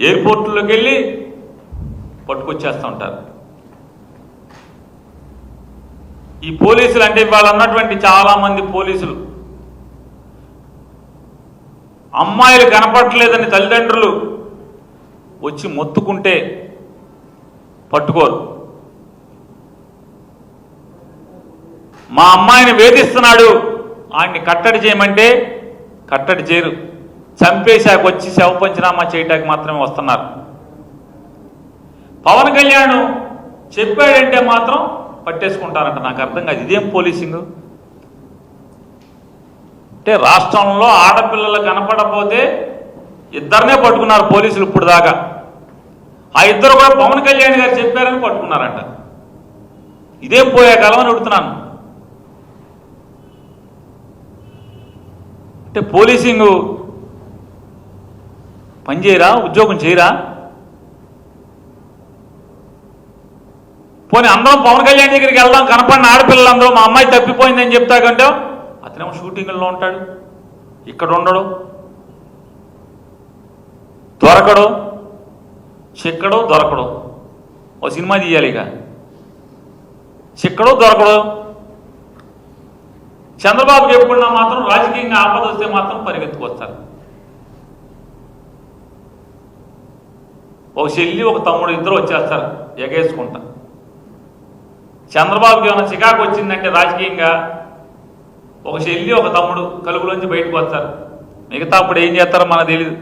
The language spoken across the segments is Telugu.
ఎయిర్పోర్ట్లోకి వెళ్ళి పట్టుకొచ్చేస్తూ ఉంటారు. ఈ పోలీసులు అంటే వాళ్ళు అన్నటువంటి చాలామంది పోలీసులు అమ్మాయిలు కనపడలేదని తల్లిదండ్రులు వచ్చి మొత్తుకుంటే పట్టుకోరు. మా అమ్మాయిని వేధిస్తున్నాడు, ఆయన్ని కట్టడి చేయమంటే కట్టడి చేయరు. చంపేశాక వచ్చి శవ పంచనామా చేయటానికి మాత్రమే వస్తున్నారు. పవన్ కళ్యాణ్ చెప్పాడంటే మాత్రం పట్టేసుకుంటారంట. నాకు అర్థం కాదు, ఇదేం పోలీసింగ్ అంటే? రాష్ట్రంలో ఆడపిల్లలు కనపడకపోతే ఇద్దరినే పట్టుకున్నారు పోలీసులు ఇప్పుడు దాకా. ఆ ఇద్దరు కూడా పవన్ కళ్యాణ్ గారు చెప్పారని పట్టుకున్నారంట. ఇదేం పోయే కాలం అని అడుగుతున్నాను. అంటే పోలీసింగ్ పనిచేయరా, ఉద్యోగం చేయరా? పోనీ అందరం పవన్ కళ్యాణ్ దగ్గరికి వెళ్దాం, కనపడిన ఆడపిల్లలందరూ మా అమ్మాయి తప్పిపోయిందని చెప్తాకంటే అతనేమో షూటింగ్లో ఉంటాడు, ఇక్కడ ఉండడు, దొరకడు, చిక్కడు దొరకడు. ఓ సినిమా తీయాలి, ఇక చిక్కడు దొరకడు. చంద్రబాబుకి ఎప్పుడున్నా మాత్రం రాజకీయంగా ఆపద వస్తే మాత్రం పరిగెత్తుకొస్తారు. ఒక చెల్లి ఒక తమ్ముడు ఇద్దరు వచ్చేస్తారు ఎగేసుకుంటా. చంద్రబాబుకి ఏమైనా చికాకు వచ్చిందంటే రాజకీయంగా ఒక చెల్లి ఒక తమ్ముడు కలుగులోంచి బయటకు వస్తారు. మిగతా అప్పుడు ఏం చేస్తారో మనకు తెలియదు.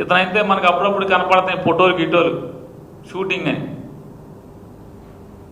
ఇతనైతే మనకు అప్పుడప్పుడు కనపడతాయి ఫోటోలు గిటోలు షూటింగ్ అని.